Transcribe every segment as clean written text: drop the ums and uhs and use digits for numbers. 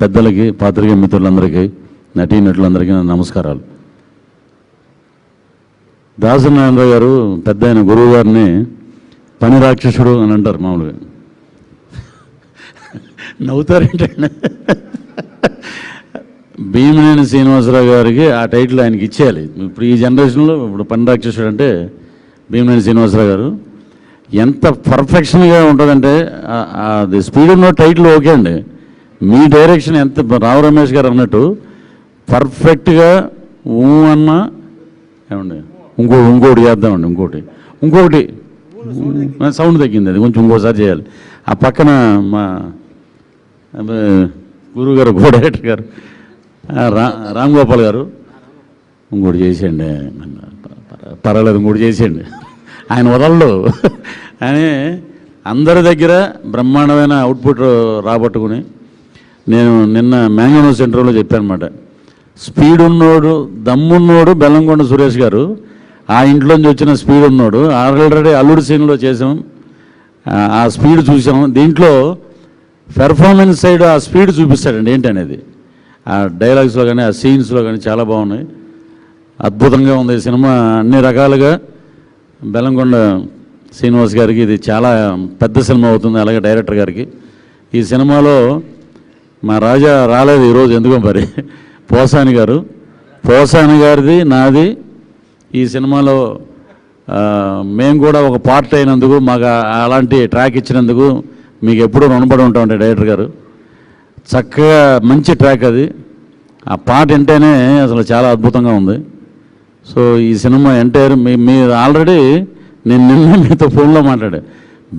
పెద్దలకి, పాత్రికేయ మిత్రులందరికీ, నటీనటులందరికీ నా నమస్కారాలు. దాసనారాయణ గారు పెద్ద ఆయన గురువు గారిని పని రాక్షసుడు అని అంటారు మామూలుగా. నవ్వుతారేంటండి? భీమనేని శ్రీనివాసరావు గారికి ఆ టైటిల్ ఆయనకి ఇచ్చేయాలి. ఇప్పుడు ఈ జనరేషన్లో ఇప్పుడు పని రాక్షసుడు అంటే భీమనేని శ్రీనివాసరావు గారు. ఎంత పర్ఫెక్షన్గా ఉంటుందంటే అది స్పీడ్ ఉన్న టైటిల్ ఓకే అండి. మీ డైరెక్షన్ ఎంత రావు రమేష్ గారు అన్నట్టు పర్ఫెక్ట్గా అన్నా ఏమండి ఇంకోటి చేద్దామండి. ఇంకొకటి సౌండ్ తగ్గింది, అది కొంచెం ఇంకోసారి చేయాలి. ఆ పక్కన మా గురువు గారు, కో డైరెక్టర్ గారు రామ్ గోపాల్ గారు ఇంకోటి చేసేయండి, పర్వాలేదు ఇంకోటి చేసేయండి, ఆయన వదలడు అని అందరి దగ్గర బ్రహ్మాండమైన అవుట్పుట్ రాబట్టుకుని. నేను నిన్న మ్యాంగనో సెంటర్లో చెప్పానమాట, స్పీడ్ ఉన్నోడు, దమ్మున్నోడు బెల్లంకొండ సురేష్ గారు. ఆ ఇంట్లోంచి వచ్చిన స్పీడ్ ఉన్నోడు. ఆల్రెడీ అల్లుడు సీన్లో చేసాం, ఆ స్పీడ్ చూసాం. దీంట్లో పెర్ఫార్మెన్స్ సైడ్ ఆ స్పీడ్ చూపిస్తాడండి ఏంటనేది. ఆ డైలాగ్స్లో కానీ ఆ సీన్స్లో కానీ చాలా బాగున్నాయి, అద్భుతంగా ఉంది సినిమా. అన్ని రకాలుగా బెల్లంకొండ శ్రీనివాస్ గారికి ఇది చాలా పెద్ద సినిమా అవుతుంది, అలాగే డైరెక్టర్ గారికి. ఈ సినిమాలో మా రాజా రాలేదు ఈరోజు, ఎందుకో మరి. పోసాని గారిది నాది ఈ సినిమాలో మేము కూడా ఒక పార్ట్ అయినందుకు, మాకు అలాంటి ట్రాక్ ఇచ్చినందుకు మీకు ఎప్పుడూ రుణపడి ఉంటామంటే డైరెక్టర్ గారు. చక్కగా మంచి ట్రాక్ అది. ఆ పాట వింటేనే అసలు చాలా అద్భుతంగా ఉంది. సో ఈ సినిమా ఎంటైర్ మీరు ఆల్రెడీ నేను నిన్న మీతో ఫోన్లో మాట్లాడా.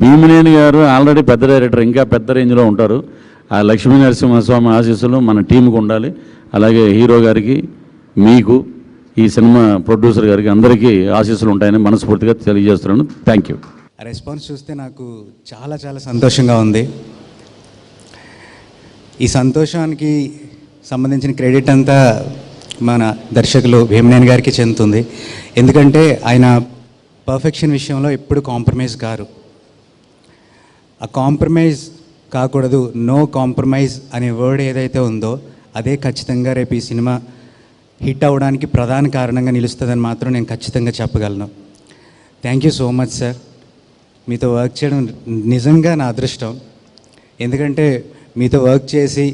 భీమనేని గారు ఆల్రెడీ పెద్ద డైరెక్టర్, ఇంకా పెద్ద రేంజ్లో ఉంటారు. ఆ లక్ష్మీ నరసింహస్వామి ఆశీస్సులు మన టీంకి ఉండాలి. అలాగే హీరో గారికి, మీకు, ఈ సినిమా ప్రొడ్యూసర్ గారికి అందరికీ ఆశీస్సులు ఉంటాయని మనస్ఫూర్తిగా తెలియజేస్తున్నాను. Thank you. రెస్పాన్స్ చూస్తే నాకు చాలా చాలా సంతోషంగా ఉంది. ఈ సంతోషానికి సంబంధించిన క్రెడిట్ అంతా మన దర్శకులు భీమనేని గారికి చెందుతుంది. ఎందుకంటే ఆయన పర్ఫెక్షన్ విషయంలో ఎప్పుడు కాంప్రమైజ్ కారు. ఆ కాంప్రమైజ్ కాకూడదు, నో కాంప్రమైజ్ అనే వర్డ్ ఏదైతే ఉందో అదే ఖచ్చితంగా రేపు ఈ సినిమా హిట్ అవ్వడానికి ప్రధాన కారణంగా నిలుస్తుందని మాత్రం నేను ఖచ్చితంగా చెప్పగలను. Thank you so much sir. మీతో వర్క్ చేయడం నిజంగా నా అదృష్టం. ఎందుకంటే మీతో వర్క్ చేసి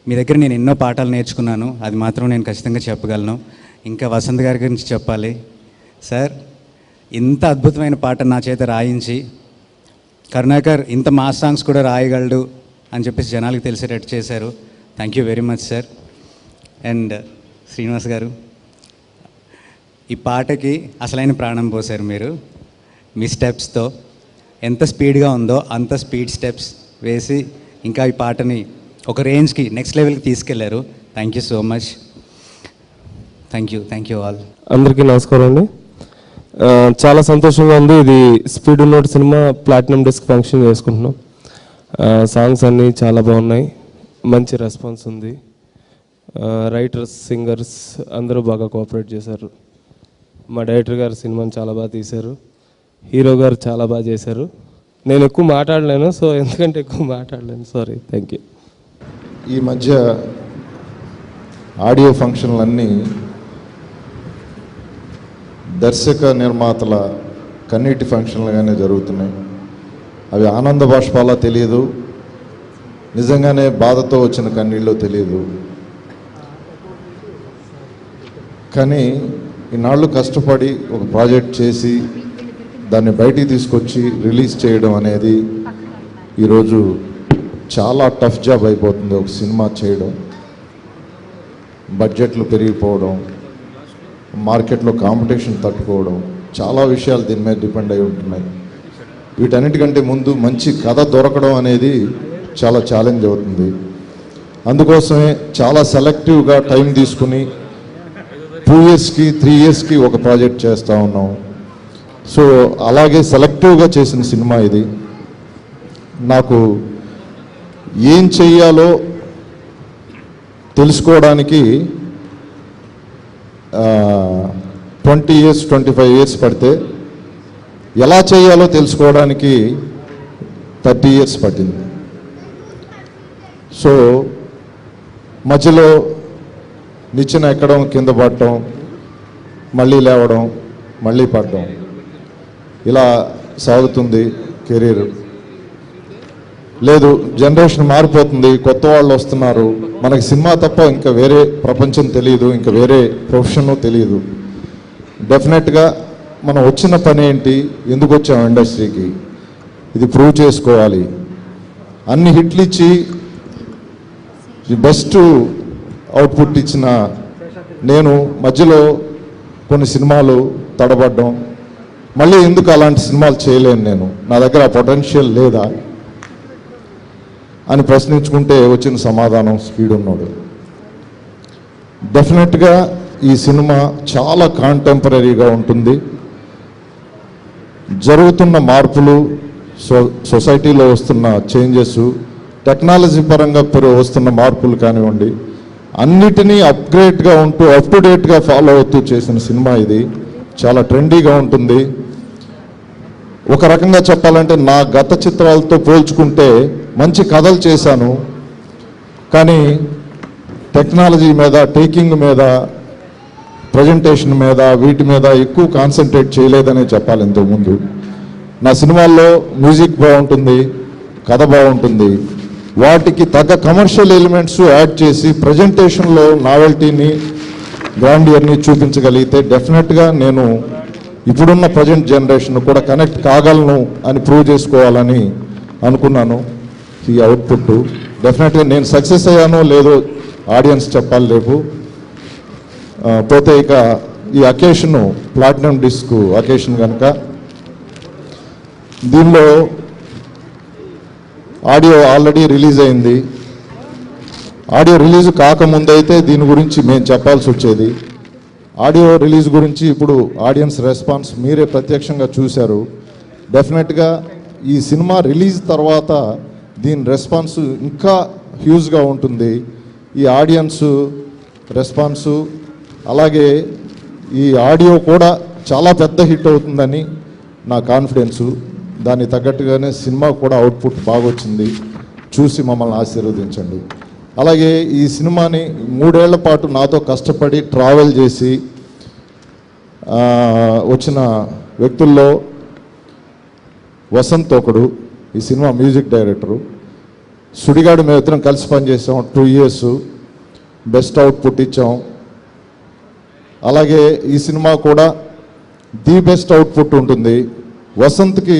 మీ దగ్గర నేను ఎన్నో పాఠాలు నేర్చుకున్నాను, అది మాత్రం నేను ఖచ్చితంగా చెప్పగలను. ఇంకా వసంత్ గారి గురించి చెప్పాలి సార్. ఇంత అద్భుతమైన పాట నా చేత రాయించి, కరుణాకర్ ఇంత మాస్ సాంగ్స్ కూడా రాయగలడు అని చెప్పేసి జనాలకు తెలిసేటట్టు చేశారు. Thank you very much sir. And Srinivas గారు, ఈ పాటకి అసలైన ప్రాణం పోసారు మీరు. మీ స్టెప్స్తో ఎంత స్పీడ్గా ఉందో అంత స్పీడ్ స్టెప్స్ వేసి ఇంకా ఈ పాటని ఒక రేంజ్కి, నెక్స్ట్ లెవెల్కి తీసుకెళ్లారు. Thank you so much. Thank you all. అందరికీ నమస్కారం అండి. చాలా సంతోషంగా ఉంది. ఇది స్పీడ్ ఉన్నోటి సినిమా ప్లాటినం డిస్క్ ఫంక్షన్ చేసుకుంటున్నాం. సాంగ్స్ అన్నీ చాలా బాగున్నాయి, మంచి రెస్పాన్స్ ఉంది. రైటర్స్, సింగర్స్ అందరూ బాగా కోఆపరేట్ చేశారు. మా డైరెక్టర్ గారు సినిమాని చాలా బాగా తీశారు. హీరో గారు చాలా బాగా చేశారు. నేను ఎక్కువ మాట్లాడలేను, సో ఎందుకంటే ఎక్కువ మాట్లాడలేను, సారీ. Thank you. ఈ మధ్య ఆడియో ఫంక్షన్లన్నీ దర్శక నిర్మాతల కన్నీటి ఫంక్షన్లుగానే జరుగుతున్నాయి. అవి ఆనంద బాష్పాలా తెలియదు, నిజంగానే బాధతో వచ్చిన కన్నీళ్ళు తెలియదు. కానీ ఈనాళ్ళు కష్టపడి ఒక ప్రాజెక్ట్ చేసి దాన్ని బయటికి తీసుకొచ్చి రిలీజ్ చేయడం అనేది ఈరోజు చాలా టఫ్ జాబ్ అయిపోతుంది. ఒక సినిమా చేయడం, బడ్జెట్లు పెరిగిపోవడం, మార్కెట్లో కాంపిటీషన్ తట్టుకోవడం, చాలా విషయాలు దీని మీద డిపెండ్ అయి ఉంటున్నాయి. వీటన్నిటికంటే ముందు మంచి కథ దొరకడం అనేది చాలా ఛాలెంజ్ అవుతుంది. అందుకోసమే చాలా సెలెక్టివ్గా టైం తీసుకుని 2 yearsకి 3 yearsకి ఒక ప్రాజెక్ట్ చేస్తూ ఉన్నాం. సో అలాగే సెలెక్టివ్గా చేసిన సినిమా ఇది. నాకు ఏం చెయ్యాలో తెలుసుకోవడానికి 20 years 25 years పడితే, ఎలా చేయాలో తెలుసుకోవడానికి 30 years పట్టింది. సో మధ్యలో నిచ్చెన ఎక్కడం, కింద పడటం, మళ్ళీ లేవడం, మళ్ళీ పడడం, ఇలా సాగుతుంది కెరీర్. లేదు, జనరేషన్ మారిపోతుంది, కొత్త వాళ్ళు వస్తున్నారు, మనకి సినిమా తప్ప ఇంకా వేరే ప్రపంచం తెలియదు, ఇంకా వేరే ప్రొఫెషను తెలియదు. డెఫినెట్గా మనం వచ్చిన పని ఏంటి, ఎందుకు వచ్చాం ఇండస్ట్రీకి, ఇది ప్రూవ్ చేసుకోవాలి. అన్ని హిట్లు ఇచ్చి ది బెస్ట్ అవుట్పుట్ ఇచ్చిన నేను మధ్యలో కొన్ని సినిమాలు తడబడ్డం, మళ్ళీ ఎందుకు అలాంటి సినిమాలు చేయలేను, నేను నా దగ్గర ఆ పొటెన్షియల్ లేదా అని ప్రశ్నించుకుంటే వచ్చిన సమాధానం స్పీడ్ ఉన్నాడు. డెఫినెట్గా ఈ సినిమా చాలా కాంటెంపరీగా ఉంటుంది. జరుగుతున్న మార్పులు, సొసైటీలో వస్తున్న చేంజెస్, టెక్నాలజీ పరంగా వస్తున్న మార్పులు కానివ్వండి, అన్నిటినీ అప్గ్రేడ్గా ఉంటూ అప్ టు డేట్గా ఫాలో అవుతూ చేసిన సినిమా ఇది. చాలా ట్రెండీగా ఉంటుంది. ఒక రకంగా చెప్పాలంటే నా గత చిత్రాలతో పోల్చుకుంటే మంచి కథలు చేశాను, కానీ టెక్నాలజీ మీద, టేకింగ్ మీద, ప్రజెంటేషన్ మీద, వీటి మీద ఎక్కువ కాన్సన్ట్రేట్ చేయలేదనే చెప్పాలి. ఇంతకుముందు నా సినిమాల్లో మ్యూజిక్ బాగుంటుంది, కథ బాగుంటుంది, వాటికి తగ్గ కమర్షియల్ ఎలిమెంట్స్ యాడ్ చేసి ప్రజెంటేషన్లో నావెల్టీని, గ్రాండియర్ని చూపించగలిగితే డెఫినెట్గా నేను ఇప్పుడున్న ప్రజెంట్ జనరేషన్ కూడా కనెక్ట్ కాగలను అని ప్రూవ్ చేసుకోవాలని అనుకున్నాను. ఈ అవుట్పుట్ డెఫినెట్గా నేను సక్సెస్ అయ్యానో లేదో ఆడియన్స్ చెప్పాలి రేపు. పోతే ఇక ఈ అకేషను ప్లాటినం డిస్క్ అకేషన్ కనుక దీనిలో ఆడియో ఆల్రెడీ రిలీజ్ అయింది. ఆడియో రిలీజ్ కాకముందైతే దీని గురించి మేము చెప్పాల్సి వచ్చేది. ఆడియో రిలీజ్ గురించి ఇప్పుడు ఆడియన్స్ రెస్పాన్స్ మీరే ప్రత్యక్షంగా చూశారు. డెఫినెట్గా ఈ సినిమా రిలీజ్ తర్వాత దీని రెస్పాన్స్ ఇంకా హ్యూజ్గా ఉంటుంది. ఈ ఆడియన్స్ రెస్పాన్సు, అలాగే ఈ ఆడియో కూడా చాలా పెద్ద హిట్ అవుతుందని నా కాన్ఫిడెన్సు. దానికి తగ్గట్టుగానే సినిమా కూడా అవుట్పుట్ బాగా వచ్చింది. చూసి మమ్మల్ని ఆశీర్వదించండి. అలాగే ఈ సినిమాని 3 ఏళ్ల పాటు నాతో కష్టపడి ట్రావెల్ చేసి వచ్చిన వ్యక్తుల్లో వసంత్ ఒకడు, ఈ సినిమా మ్యూజిక్ డైరెక్టరు. సుడిగాడు మేము ఇద్దరం కలిసి పనిచేసాం 2 years, బెస్ట్ అవుట్పుట్ ఇచ్చాం. అలాగే ఈ సినిమా కూడా ది బెస్ట్ అవుట్పుట్ ఉంటుంది. వసంత్కి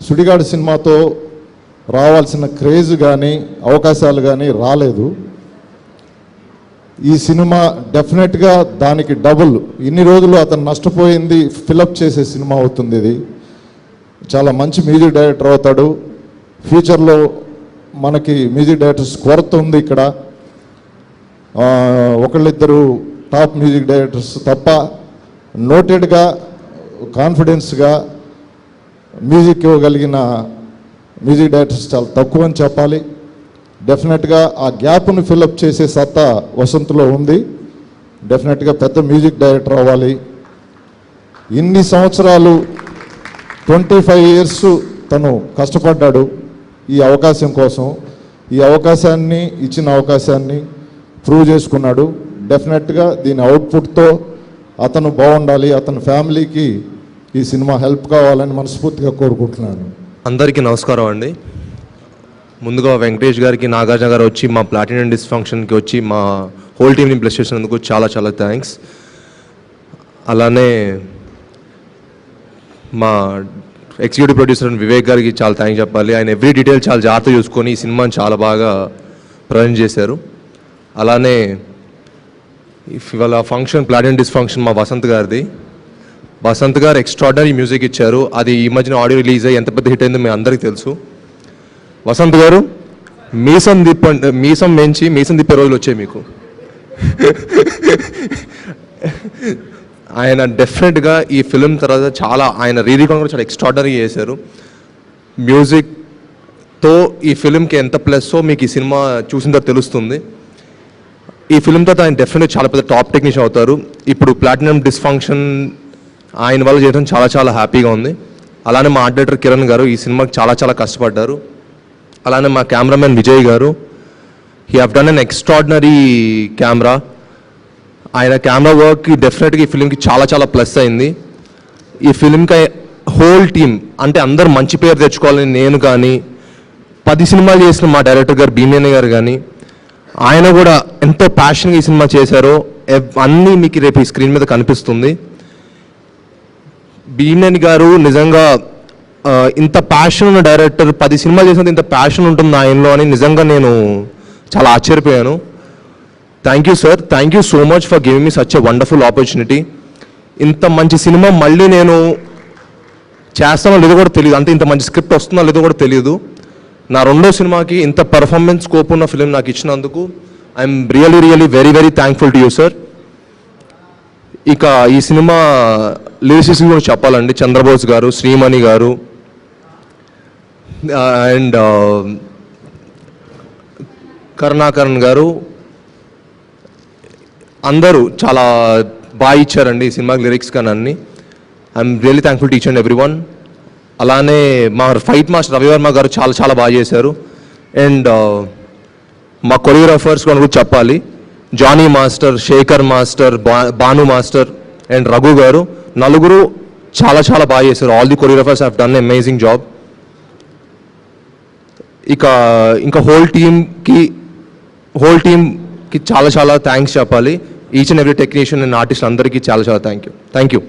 సుడిగాడు సినిమాతో రావాల్సిన క్రేజ్ కానీ అవకాశాలు కానీ రాలేదు. ఈ సినిమా డెఫినెట్గా దానికి డబుల్, ఇన్ని రోజులు అతను నష్టపోయింది ఫిలప్ చేసే సినిమా అవుతుంది. ఇది చాలా మంచి మ్యూజిక్ డైరెక్టర్ అవుతాడు. ఫ్యూచర్లో మనకి మ్యూజిక్ డైరెక్టర్స్ కొరత ఉంది ఇక్కడ. ఒకళ్ళిద్దరు టాప్ మ్యూజిక్ డైరెక్టర్స్ తప్ప నోటెడ్గా, కాన్ఫిడెన్స్గా మ్యూజిక్ ఇవ్వగలిగిన మ్యూజిక్ డైరెక్టర్స్ చాలా తక్కువ అని చెప్పాలి. డెఫినెట్గా ఆ గ్యాప్ను ఫిలప్ చేసే సత్తా వసంత్లో ఉంది. డెఫినెట్గా పెద్ద మ్యూజిక్ డైరెక్టర్ అవ్వాలి. ఇన్ని సంవత్సరాలు 25 years తను కష్టపడ్డాడు ఈ అవకాశం కోసం. ఈ అవకాశాన్ని, ఇచ్చిన అవకాశాన్ని ప్రూవ్ చేసుకున్నాడు. డెఫినెట్గా దీని అవుట్పుట్తో అతను బాగుండాలి, అతని ఫ్యామిలీకి ఈ సినిమా హెల్ప్ కావాలని మనస్ఫూర్తిగా కోరుకుంటున్నాను. అందరికీ నమస్కారం అండి. ముందుగా వెంకటేష్ గారికి, నాగార్జున గారు వచ్చి మా ప్లాటినం డిస్క్ ఫంక్షన్కి వచ్చి మా హోల్ టీమ్ని బ్లెస్ చేసినందుకు చాలా చాలా థ్యాంక్స్. అలానే మా ఎగ్జిక్యూటివ్ ప్రొడ్యూసర్ వివేక్ గారికి చాలా థ్యాంక్స్ చెప్పాలి. ఆయన ఎవ్రీ డీటెయిల్ చాలా జాగ్రత్త చూసుకొని ఈ సినిమాని చాలా బాగా ప్రజెంట్ చేశారు. అలానే ఇవాళ ఫంక్షన్ ప్లాటినం డిస్క్ ఫంక్షన్ మా వసంత్ గారిది. వసంత్ గారు ఎక్స్ట్రాడినరీ మ్యూజిక్ ఇచ్చారు. అది ఈ మధ్యన ఆడియో రిలీజ్ అయ్యి ఎంత పెద్ద హిట్ అయిందో మీ అందరికీ తెలుసు. వసంత్ గారు మీసం తిప్పే రోజులు వచ్చాయి మీకు. ఆయన డెఫినెట్గా ఈ ఫిలిం తర్వాత చాలా ఆయన రీరికార్డ్ కూడా చాలా ఎక్స్ట్రాడినరీ చేశారు. మ్యూజిక్తో ఈ ఫిలింకి ఎంత ప్లస్సో మీకు ఈ సినిమా చూసిన తర్వాత తెలుస్తుంది. ఈ ఫిలిం తర్వాత ఆయన డెఫినెట్గా చాలా పెద్ద టాప్ టెక్నీషియన్ అవుతారు. ఇప్పుడు ప్లాటినం డిస్ఫంక్షన్ ఆయన వల్ల చేయడం చాలా చాలా హ్యాపీగా ఉంది. అలానే మా ఆర్ట్ డైరెక్టర్ కిరణ్ గారు ఈ సినిమాకి చాలా చాలా కష్టపడ్డారు. అలానే మా కెమెరామెన్ విజయ్ గారు he have done an extraordinary camera. ఆయన కెమెరా వర్క్కి డెఫినెట్గా ఈ ఫిలింకి చాలా చాలా ప్లస్ అయింది. ఈ ఫిలింకి హోల్ టీమ్ అంటే అందరు మంచి పేరు తెచ్చుకోవాలని నేను కానీ 10 సినిమాలు చేసిన మా డైరెక్టర్ గారు భీమేని గారు కానీ ఆయన కూడా ఎంతో ప్యాషన్గా ఈ సినిమా చేశారో అన్నీ మీకు రేపు ఈ స్క్రీన్ మీద కనిపిస్తుంది. భీమేని గారు నిజంగా ఇంత ప్యాషన్ ఉన్న డైరెక్టర్ 10 సినిమాలు చేసినంత ఇంత ప్యాషన్ ఉంటుంది ఆయనలో అని నిజంగా నేను చాలా ఆశ్చర్యపోయాను. Thank you sir, thank you so much for giving me such a wonderful opportunity. ఇంత మంచి సినిమా మళ్ళీ నేను చేస్తానో లేదో కూడా తెలియదు, అంటే ఇంత మంచి స్క్రిప్ట్ వస్తుందో లేదో కూడా తెలియదు. నా రెండో సినిమాకి ఇంత పర్ఫార్మెన్స్ స్కోప్ ఉన్న ఫిలిం నాకు ఇచ్చినందుకు I'm really very very thankful to you sir. ఇక ఈ సినిమా లిరిసిస్ట్ కూడా చెప్పాలండి, చంద్రబోస్ గారు, శ్రీమణి గారు అండ్ కరుణాకరణ్ గారు అందరూ చాలా బాగా ఇచ్చారండి ఈ సినిమాకి లిరిక్స్ కానీ అన్ని. I'm really thankful to each and every one. అలానే మా ఫైట్ మాస్టర్ రవివర్మ గారు చాలా చాలా బాగా చేశారు. అండ్ మా కొరియోగ్రాఫర్స్ కూడా చెప్పాలి, Jani master, Shekhar master, Bhanu master and Raghu garu, నలుగురు చాలా చాలా బాగా చేశారు. All the choreographers have done amazing job. ఇంకా హోల్ టీమ్కి చాలా చాలా థ్యాంక్స్ చెప్పాలి. Each and every technician and artist అందరికీ చాలా చాలా థ్యాంక్ యూ.